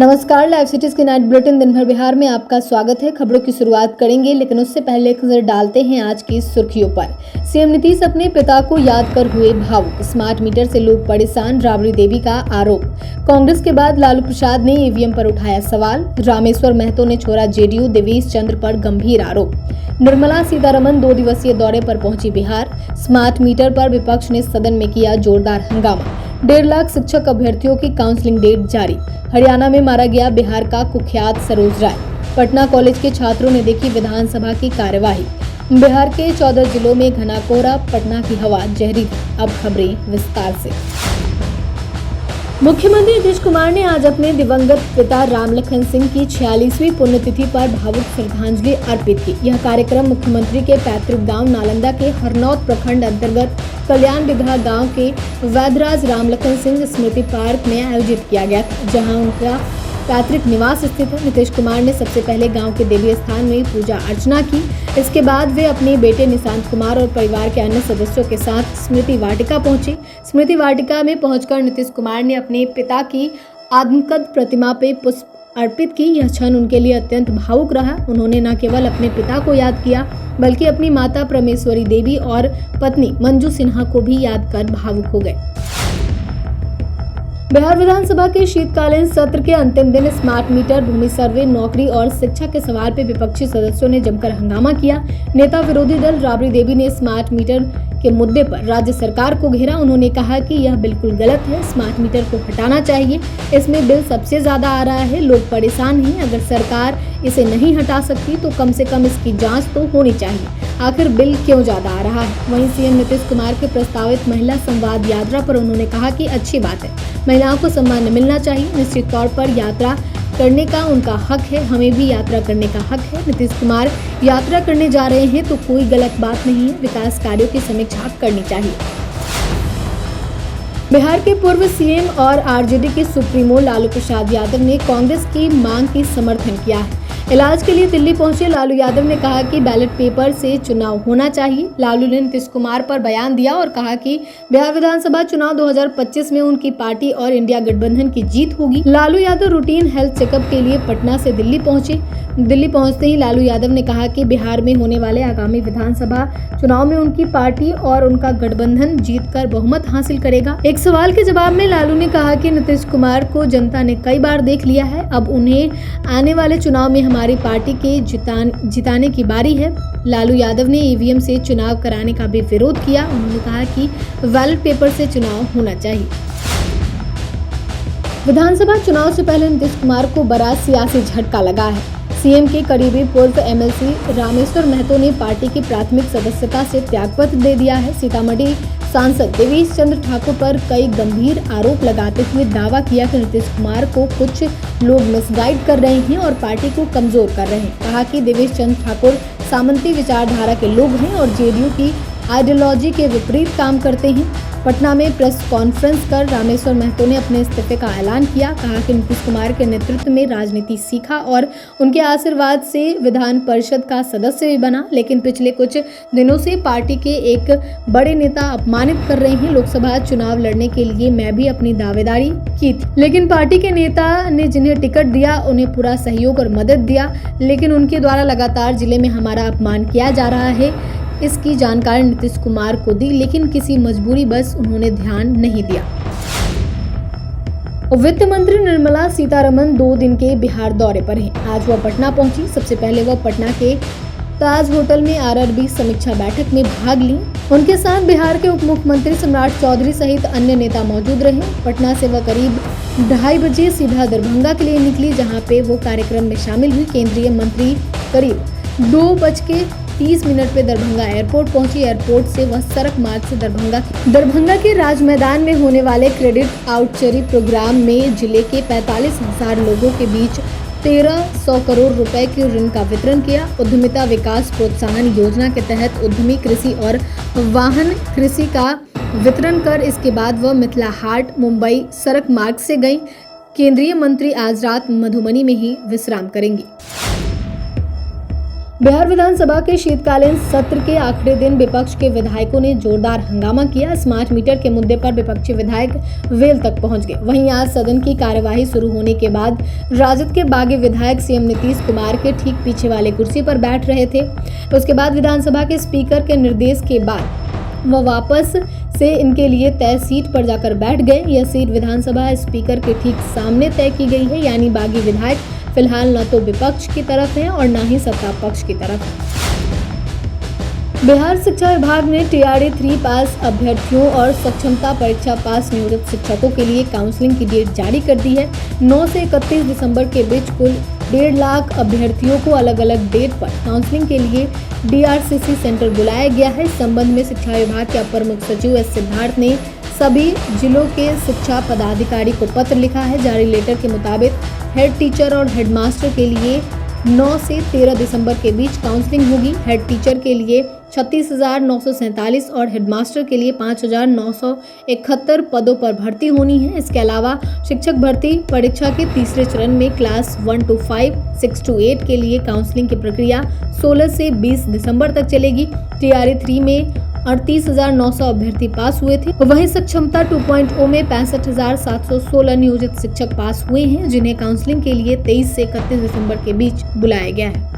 नमस्कार, live cities के night bulletin दिन भर बिहार में आपका स्वागत है। खबरों की शुरुआत करेंगे, लेकिन उससे पहले एक नजर डालते हैं आज की सुर्खियों पर। सीएम नीतीश अपने पिता को याद कर हुए भावुक। स्मार्ट मीटर से लोग परेशान, राबड़ी देवी का आरोप। कांग्रेस के बाद लालू प्रसाद ने ईवीएम पर उठाया सवाल। रामेश्वर महतो ने छोड़ा जेडीयू, देवेश चंद्र पर गंभीर आरोप। निर्मला सीतारमण 2 दिवसीय दौरे पर पहुंची बिहार। स्मार्ट मीटर पर विपक्ष ने सदन में किया जोरदार हंगामा। 1.5 लाख शिक्षक अभ्यर्थियों की काउंसलिंग डेट जारी। हरियाणा में मारा गया बिहार का कुख्यात सरोज राय। पटना कॉलेज के छात्रों ने देखी विधानसभा की कार्यवाही। बिहार के 14 जिलों में घना कोहरा, पटना की हवा जहरीली। अब खबरें विस्तार से। मुख्यमंत्री नीतीश कुमार ने आज अपने दिवंगत पिता रामलखन सिंह की 46वीं पुण्यतिथि पर भावुक श्रद्धांजलि अर्पित की। यह कार्यक्रम मुख्यमंत्री के पैतृक गांव नालंदा के हरनौत प्रखंड अंतर्गत कल्याण बिगहा गांव के वैधराज रामलखन सिंह स्मृति पार्क में आयोजित किया गया था, जहां उनका पैतृक निवास स्थित है। नीतीश कुमार ने सबसे पहले गांव के देवी स्थान में पूजा अर्चना की। इसके बाद वे अपने बेटे निशांत कुमार और परिवार के अन्य सदस्यों के साथ स्मृति वाटिका पहुंचे। स्मृति वाटिका में पहुंचकर नीतीश कुमार ने अपने पिता की आदमकद प्रतिमा पे पुष्प अर्पित की। यह क्षण उनके लिए अत्यंत भावुक रहा। उन्होंने न केवल अपने पिता को याद किया, बल्कि अपनी माता परमेश्वरी देवी और पत्नी मंजू सिन्हा को भी याद कर भावुक हो गए। बिहार विधानसभा के शीतकालीन सत्र के अंतिम दिन स्मार्ट मीटर, भूमि सर्वे, नौकरी और शिक्षा के सवाल पर विपक्षी सदस्यों ने जमकर हंगामा किया। नेता विरोधी दल राबड़ी देवी ने स्मार्ट मीटर के मुद्दे पर राज्य सरकार को घेरा। उन्होंने कहा कि यह बिल्कुल गलत है, स्मार्ट मीटर को हटाना चाहिए। इसमें बिल सबसे ज्यादा आ रहा है, लोग परेशान हैं। अगर सरकार इसे नहीं हटा सकती तो कम से कम इसकी जांच तो होनी चाहिए, आखिर बिल क्यों ज्यादा आ रहा है। वहीं सीएम नीतीश कुमार के प्रस्तावित महिला संवाद यात्रा पर उन्होंने कहा कि अच्छी बात है, महिलाओं को सम्मान मिलना चाहिए। निश्चित तौर पर यात्रा करने का उनका हक है, हमें भी यात्रा करने का हक है। नीतीश कुमार यात्रा करने जा रहे हैं तो कोई गलत बात नहीं है, विकास कार्यों की समीक्षा करनी चाहिए। बिहार के पूर्व सीएम और आरजेडी के सुप्रीमो लालू प्रसाद यादव ने कांग्रेस की मांग की समर्थन किया है। इलाज के लिए दिल्ली पहुंचे लालू यादव ने कहा कि बैलेट पेपर से चुनाव होना चाहिए। लालू ने नीतीश कुमार पर बयान दिया और कहा कि बिहार विधानसभा चुनाव 2025 में उनकी पार्टी और इंडिया गठबंधन की जीत होगी। Lalu Yadav routine health checkup के लिए पटना से दिल्ली पहुंचे। दिल्ली पहुंचते ही लालू यादव ने कहा कि बिहार में होने वाले आगामी विधानसभा चुनाव में उनकी पार्टी और उनका गठबंधन जीतकर बहुमत हासिल करेगा। एक सवाल के जवाब में लालू ने कहा कि नीतीश कुमार को जनता ने कई बार देख लिया है, अब उन्हें आने वाले चुनाव में हमारी पार्टी के जिताने की बारी है। लालू यादव ने ईवीएम से चुनाव कराने का भी विरोध किया। उन्होंने कहा कि बैलेट पेपर से चुनाव होना चाहिए। विधानसभा चुनाव से पहले नीतीश कुमार को बड़ा सियासी झटका लगा है। सीएम के करीबी पूर्व एमएलसी रामेश्वर महतो ने पार्टी की प्राथमिक सदस्यता से त्यागपत्र दे दिया है। सीतामढ़ी सांसद देवेश चंद्र ठाकुर पर कई गंभीर आरोप लगाते हुए दावा किया कि नीतीश कुमार को कुछ लोग मिसगाइड कर रहे हैं और पार्टी को कमजोर कर रहे हैं। कहा कि देवेश चंद्र ठाकुर सामंती विचारधारा के लोग हैं और जेडीयू की आइडियोलॉजी के विपरीत काम करते हैं। पटना में प्रेस कॉन्फ्रेंस कर रामेश्वर महतो ने अपने इस्तीफे का ऐलान किया। कहा कि नीतीश कुमार के नेतृत्व में राजनीति सीखा और उनके आशीर्वाद से विधान परिषद का सदस्य भी बना, लेकिन पिछले कुछ दिनों से पार्टी के एक बड़े नेता अपमानित कर रहे हैं। लोकसभा चुनाव लड़ने के लिए मैं भी अपनी दावेदारी की थी, लेकिन पार्टी के नेता ने जिन्हें टिकट दिया उन्हें पूरा सहयोग और मदद दिया, लेकिन उनके द्वारा लगातार जिले में हमारा अपमान किया जा रहा है। इसकी जानकारी नीतीश कुमार को दी, लेकिन किसी मजबूरी बस उन्होंने ध्यान नहीं दिया। वित्त मंत्री निर्मला सीतारमण 2 दिन के बिहार दौरे पर हैं। आज वह पटना पहुंची। सबसे पहले वह पटना के ताज होटल में आरआरबी समीक्षा बैठक में भाग ली। उनके साथ बिहार के उप मुख्यमंत्री सम्राट चौधरी सहित अन्य नेता मौजूद रहे। पटना से वह करीब 2:30 बजे सीधा दरभंगा के लिए निकली, जहां पे वो कार्यक्रम में शामिल हुई। केंद्रीय मंत्री करीब 2:30 पे दरभंगा एयरपोर्ट पहुंची। एयरपोर्ट से वह सड़क मार्ग से दरभंगा के राज मैदान में होने वाले क्रेडिट आउटरीच प्रोग्राम में जिले के 45,000 लोगों के बीच 1300 करोड़ रुपए के ऋण का वितरण किया। उद्यमिता विकास प्रोत्साहन योजना के तहत उद्यमी कृषि और वाहन कृषि का वितरण कर इसके बाद वह मिथिला हाट मुंबई सड़क मार्ग से गई। केंद्रीय मंत्री आज रात मधुबनी में ही विश्राम करेंगी। बिहार विधानसभा के शीतकालीन सत्र के आखिरी दिन विपक्ष के विधायकों ने जोरदार हंगामा किया। स्मार्ट मीटर के मुद्दे पर विपक्षी विधायक वेल तक पहुंच गए। वहीं आज सदन की कार्यवाही शुरू होने के बाद राजद के बागी विधायक सीएम नीतीश कुमार के ठीक पीछे वाले कुर्सी पर बैठ रहे थे। उसके बाद विधानसभा के स्पीकर के निर्देश के बाद वह वापस से इनके लिए तय सीट पर जाकर बैठ गए। यह सीट विधानसभा स्पीकर के ठीक सामने तय की गई है, यानी बागी विधायक फिलहाल न तो विपक्ष की तरफ है और न ही सत्ता पक्ष की तरफ है। बिहार शिक्षा विभाग ने TRD 3 पास अभ्यर्थियों और सक्षमता परीक्षा पास नियोजित शिक्षकों के लिए काउंसलिंग की डेट जारी कर दी है। 9 से 31 दिसंबर के बीच कुल 1.5 लाख अभ्यर्थियों को अलग अलग डेट पर काउंसलिंग के लिए DRCC सेंटर बुलाया गया है। इस संबंध में शिक्षा विभाग के अपर मुख्य सचिव S सिद्धार्थ ने सभी जिलों के शिक्षा पदाधिकारी को पत्र लिखा है। जारी लेटर के मुताबिक हेड टीचर और हेडमास्टर के लिए 9 से 13 दिसंबर के बीच काउंसलिंग होगी। हेड टीचर के लिए 36,947 और हेडमास्टर के लिए 5,971 पदों पर भर्ती होनी है। इसके अलावा शिक्षक भर्ती परीक्षा के तीसरे चरण में क्लास 1 to 5, 6 to 8 के लिए काउंसलिंग की प्रक्रिया 16 से 20 दिसंबर तक चलेगी। TRD 3 में 38,900 अभ्यर्थी पास हुए थे। वहीं सक्षमता 2.0 में 65,716 नियोजित शिक्षक पास हुए हैं, जिन्हें काउंसलिंग के लिए 23 से 31 दिसंबर के बीच बुलाया गया है।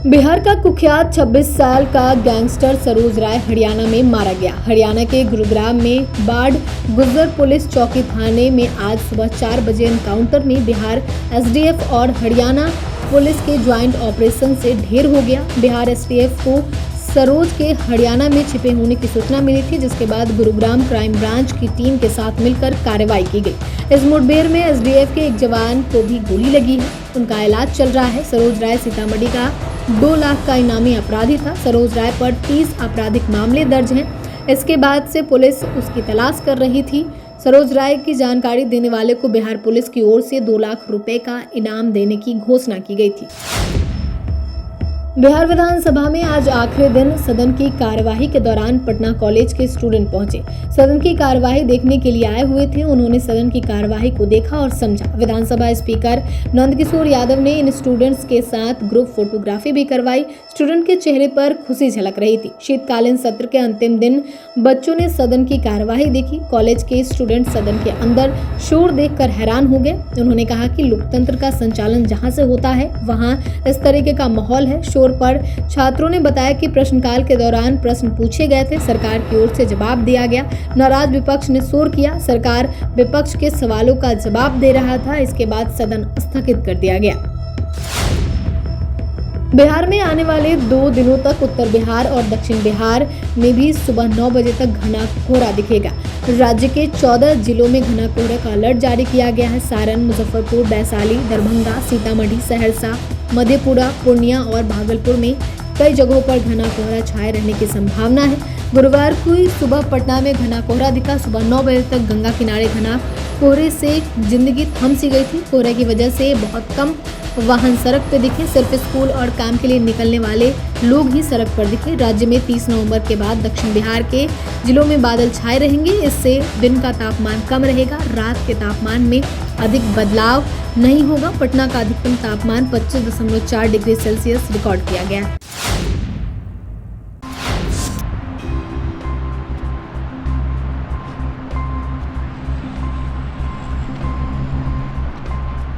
बिहार का कुख्यात 26 साल का गैंगस्टर सरोज राय हरियाणा में मारा गया। हरियाणा के गुरुग्राम में बाढ़ गुजर पुलिस चौकी थाने में आज सुबह 4 बजे एनकाउंटर में बिहार SDF और हरियाणा पुलिस के ज्वाइंट ऑपरेशन से ढेर हो गया। बिहार STF को सरोज के हरियाणा में छिपे होने की सूचना मिली थी, जिसके बाद गुरुग्राम क्राइम ब्रांच की टीम के साथ मिलकर कार्रवाई की गई। इस मुठभेड़ में SDF के एक जवान को भी गोली लगी है, उनका इलाज चल रहा है। सरोज राय सीतामढ़ी का 2 लाख का इनामी अपराधी था। सरोज राय पर 30 आपराधिक मामले दर्ज हैं। इसके बाद से पुलिस उसकी तलाश कर रही थी। सरोज राय की जानकारी देने वाले को बिहार पुलिस की ओर से 2 लाख रुपए का इनाम देने की घोषणा की गई थी। बिहार विधानसभा में आज आखिरी दिन सदन की कार्यवाही के दौरान पटना कॉलेज के स्टूडेंट पहुंचे। सदन की कार्यवाही देखने के लिए आए हुए थे। उन्होंने सदन की कार्यवाही को देखा और समझा। विधानसभा स्पीकर नंदकिशोर यादव ने इन स्टूडेंट्स के साथ ग्रुप फोटोग्राफी भी करवाई। स्टूडेंट के चेहरे पर खुशी झलक रही थी। शीतकालीन सत्र के अंतिम दिन बच्चों ने सदन की कार्यवाही देखी। कॉलेज के स्टूडेंट सदन के अंदर शोर देखकर हैरान हो गए। उन्होंने कहा कि लोकतंत्र का संचालन जहां से होता है वहां इस तरीके का माहौल है। शोर पर छात्रों ने बताया कि प्रश्नकाल के दौरान प्रश्न पूछे गए थे, सरकार की ओर से जवाब दिया गया। नाराज विपक्ष ने शोर किया। सरकार विपक्ष के सवालों का जवाब दे रहा था। इसके बाद सदन स्थगित कर दिया गया। बिहार में आने वाले 2 दिनों तक उत्तर बिहार और दक्षिण बिहार में भी सुबह 9 बजे तक घना कोहरा दिखेगा। राज्य के 14 जिलों में घना कोहरे का अलर्ट जारी किया गया है। सारण, मुजफ्फरपुर, वैशाली, दरभंगा, सीतामढ़ी, सहरसा, मधेपुरा, पूर्णिया और भागलपुर में कई जगहों पर घना कोहरा छाए रहने की संभावना है। गुरुवार को सुबह पटना में घना कोहरा दिखा। सुबह 9 बजे तक गंगा किनारे घना कोहरे से जिंदगी थम सी गई थी। कोहरे की वजह से बहुत कम वाहन सड़क पर दिखे। सिर्फ स्कूल और काम के लिए निकलने वाले लोग ही सड़क पर दिखे। राज्य में 30 नवंबर के बाद दक्षिण बिहार के जिलों में बादल छाए रहेंगे। इससे दिन का तापमान कम रहेगा। रात के तापमान में अधिक बदलाव नहीं होगा। पटना का अधिकतम तापमान 25.4 डिग्री सेल्सियस रिकॉर्ड किया गया है।